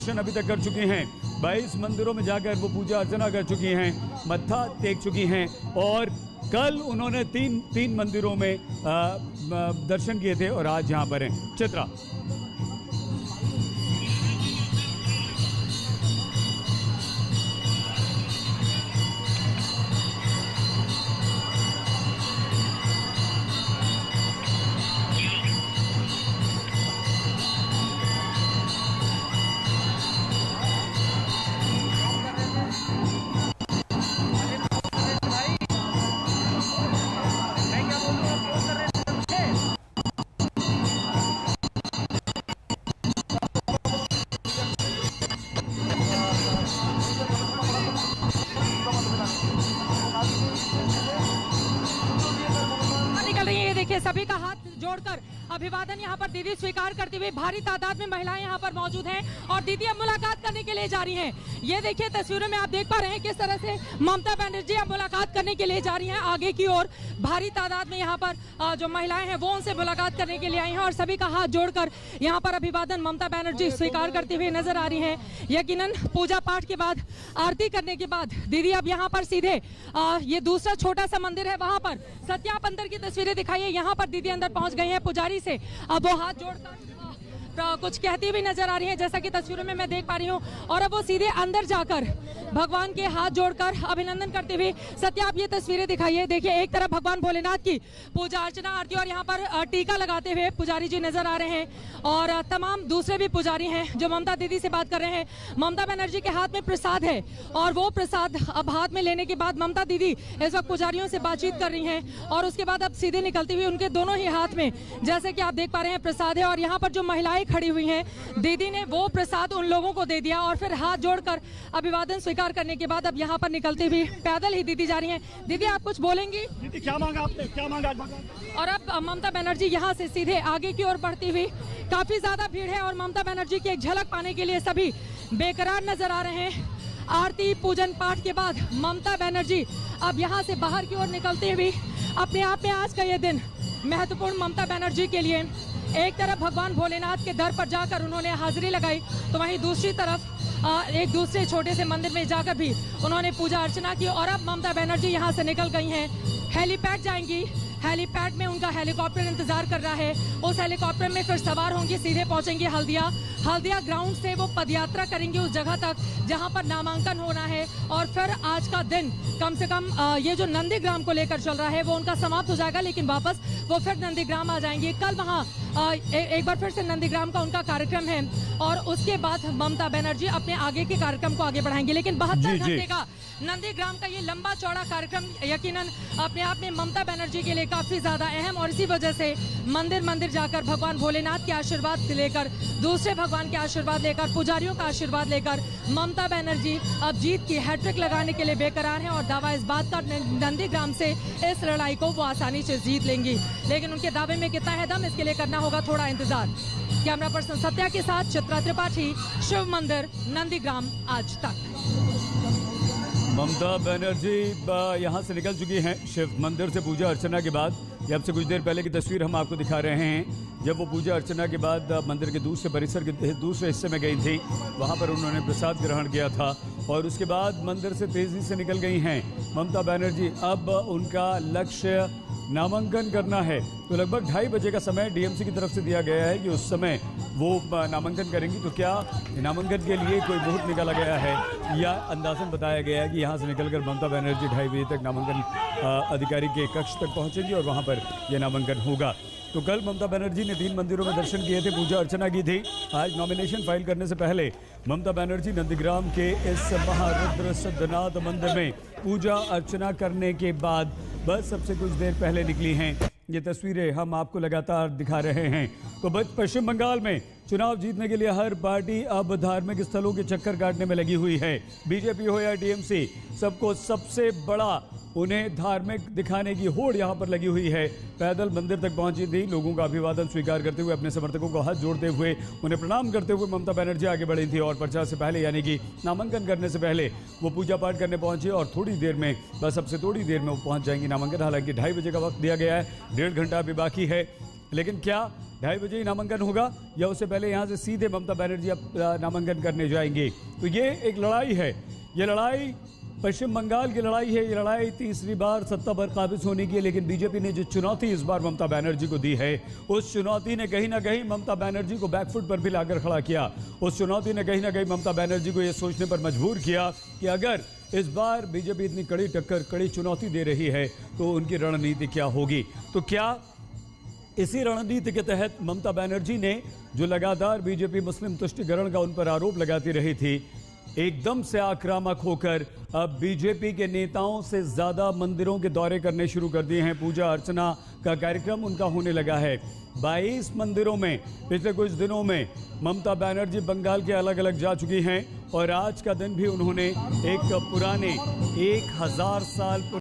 अभी तक कर चुकी हैं। 22 मंदिरों में जाकर वो पूजा अर्चना कर चुकी हैं, मत्था टेक चुकी हैं और कल उन्होंने तीन मंदिरों में दर्शन किए थे और आज यहाँ पर हैं। चित्रा। देखिए सभी का हाथ जोड़कर अभिवादन यहाँ पर दीदी स्वीकार करते हुए भारी तादाद में महिलाएं यहाँ पर मौजूद हैं और दीदी अब मुलाकात करने के लिए जा रही हैं। ये देखिए तस्वीरों में आप देख पा रहे हैं किस तरह से ममता बनर्जी अब मुलाकात करने के लिए जा रही हैं आगे की ओर। भारी तादाद में यहाँ पर जो महिलाएं हैं वो उनसे मुलाकात करने के लिए आई हैं और सभी का हाथ जोड़कर यहाँ पर अभिवादन ममता बनर्जी स्वीकार करते हुए नजर आ रही हैं। यकीनन पूजा पाठ के बाद, आरती करने के बाद दीदी अब यहाँ पर सीधे ये दूसरा छोटा सा मंदिर है वहाँ पर सत्या आप अंदर की तस्वीरें दिखाइए। यहाँ पर दीदी अंदर पहुँच गई हैं पुजारी से, अब वो हाथ जोड़कर कुछ कहती हुई नजर आ रही है जैसा कि तस्वीरों में मैं देख पा रही हूँ। और अब वो सीधे अंदर जाकर भगवान के हाथ जोड़कर अभिनंदन करते हुए, सत्या आप ये तस्वीरें दिखाइए। देखिए एक तरफ भगवान भोलेनाथ की पूजा अर्चना आरती और यहाँ पर टीका लगाते हुए पुजारी जी नजर आ रहे हैं और तमाम दूसरे भी पुजारी हैं जो ममता दीदी से बात कर रहे हैं। ममता बनर्जी के हाथ में प्रसाद है और वो प्रसाद अब हाथ में लेने के बाद ममता दीदी इस वक्त पुजारियों से बातचीत कर रही हैं और उसके बाद अब सीधे निकलती हुई उनके दोनों ही हाथ में जैसे कि आप देख पा रहे हैं प्रसाद है और यहाँ पर जो महिलाएं खड़ी हुई हैं दीदी ने वो प्रसाद उन लोगों को दे दिया और फिर हाथ जोड़कर अभिवादन स्वीकार करने के बाद अब यहाँ पर निकलती हुई पैदल ही दीदी जा रही हैं। दीदी आप कुछ बोलेंगी? दीदी क्या मांगा आपने, क्या मांगा? और अब ममता बनर्जी यहाँ से सीधे आगे की ओर बढ़ती हुई, काफी ज्यादा भीड़ है और ममता बनर्जी की एक झलक पाने के लिए सभी बेकरार नजर आ रहे हैं। आरती पूजन पाठ के बाद ममता बनर्जी अब यहाँ से बाहर की ओर निकलते हुए अपने आप में आज का ये दिन महत्वपूर्ण ममता बनर्जी के लिए। एक तरफ भगवान भोलेनाथ के दर पर जाकर उन्होंने हाजिरी लगाई तो वहीं दूसरी तरफ एक दूसरे छोटे से मंदिर में जाकर भी उन्होंने पूजा अर्चना की और अब ममता बनर्जी यहाँ से निकल गई हैं। हेलीपैड जाएंगी, हेलीपैड में उनका हेलीकॉप्टर इंतजार कर रहा है, उस हेलीकॉप्टर में फिर सवार होंगी, सीधे पहुंचेंगे हल्दिया ग्राउंड से वो पदयात्रा करेंगे उस जगह तक जहां पर नामांकन होना है और फिर आज का दिन कम से कम ये जो नंदीग्राम को लेकर चल रहा है वो उनका समाप्त हो जाएगा, लेकिन वापस वो फिर नंदीग्राम आ जाएंगे। कल वहाँ एक बार फिर से नंदीग्राम का उनका कार्यक्रम है और उसके बाद ममता बनर्जी अपने आगे के कार्यक्रम को आगे बढ़ाएंगे। लेकिन 72 घंटे का नंदीग्राम का ये लंबा चौड़ा कार्यक्रम यकीनन अपने आप में ममता बनर्जी के लिए काफी ज्यादा अहम और इसी वजह से मंदिर मंदिर जाकर भगवान भोलेनाथ के आशीर्वाद लेकर, दूसरे भगवान के आशीर्वाद लेकर, पुजारियों का आशीर्वाद लेकर ममता बनर्जी अब जीत की हैट्रिक लगाने के लिए बेकरार हैं और दावा इस बात का नंदीग्राम से इस लड़ाई को वो आसानी से जीत लेंगी। लेकिन उनके दावे में कितना है दम, इसके लिए करना होगा थोड़ा इंतजार। कैमरा पर्सन सत्या के साथ चित्रा त्रिपाठी, शिव मंदिर, नंदीग्राम आज तक। ममता बनर्जी यहाँ से निकल चुकी हैं शिव मंदिर से पूजा अर्चना के बाद। ये अब से कुछ देर पहले की तस्वीर हम आपको दिखा रहे हैं जब वो पूजा अर्चना के बाद मंदिर के दूसरे परिसर के दूसरे हिस्से में गई थी, वहाँ पर उन्होंने प्रसाद ग्रहण किया था और उसके बाद मंदिर से तेजी से निकल गई हैं ममता बनर्जी। अब उनका लक्ष्य नामांकन करना है तो लगभग 2:30 बजे का समय डीएमसी की तरफ से दिया गया है कि उस समय वो नामांकन करेंगी। तो क्या नामांकन के लिए कोई मुहूर्त निकाला गया है या अंदाजन बताया गया है कि यहाँ से निकलकर ममता बनर्जी 2:30 बजे तक नामांकन अधिकारी के कक्ष तक पहुँचेंगी और वहाँ पर यह नामांकन होगा। तो कल ममता बनर्जी ने 3 मंदिरों में दर्शन किए थे, पूजा अर्चना की थी। आज नॉमिनेशन फाइल करने से पहले ममता बनर्जी नंदीग्राम के इस महारुद्र सिद्धनाथ मंदिर में पूजा अर्चना करने के बाद बस सबसे कुछ देर पहले निकली हैं। ये तस्वीरें हम आपको लगातार दिखा रहे हैं। तो पश्चिम बंगाल में चुनाव जीतने के लिए हर पार्टी अब धार्मिक स्थलों के चक्कर काटने में लगी हुई है। बीजेपी हो या टीएमसी, सबको सबसे बड़ा उन्हें धार्मिक दिखाने की होड़ यहाँ पर लगी हुई है। पैदल मंदिर तक पहुंची थी, लोगों का अभिवादन स्वीकार करते हुए, अपने समर्थकों को हाथ जोड़ते हुए, उन्हें प्रणाम करते हुए ममता बनर्जी आगे बढ़ी थी और प्रचार से पहले यानी कि नामांकन करने से पहले वो पूजा पाठ करने पहुंचे और थोड़ी देर में, बस अब से थोड़ी देर में वो पहुंच जाएंगी नामांकन। हालांकि 2:30 बजे का वक्त दिया गया है, 1.5 घंटा अभी बाकी है। लेकिन क्या 2:30 बजे ही नामांकन होगा या उससे पहले यहाँ से सीधे ममता बनर्जी अब नामांकन करने जाएंगे। तो ये एक लड़ाई है, ये लड़ाई पश्चिम बंगाल की लड़ाई है। ये लड़ाई तीसरी बार सत्ता पर काबिज होने की है, लेकिन बीजेपी ने जो चुनौती इस बार ममता बनर्जी को दी है, उस चुनौती ने कहीं ना कहीं ममता बनर्जी को बैकफुट पर भी लाकर खड़ा किया। उस चुनौती ने कहीं ना कहीं ममता बनर्जी को यह सोचने पर मजबूर किया कि अगर इस बार बीजेपी इतनी कड़ी टक्कर, कड़ी चुनौती दे रही है तो उनकी रणनीति क्या होगी। तो क्या इसी रणनीति के तहत ममता बनर्जी ने जो लगातार बीजेपी मुस्लिम तुष्टिकरण का उन पर आरोप लगाती रही थी, एकदम से आक्रामक होकर अब बीजेपी के नेताओं से ज्यादा मंदिरों के दौरे करने शुरू कर दिए हैं। पूजा अर्चना का कार्यक्रम उनका होने लगा है। 22 मंदिरों में पिछले कुछ दिनों में ममता बनर्जी बंगाल के अलग अलग जा चुकी हैं और आज का दिन भी उन्होंने एक पुराने 1000 साल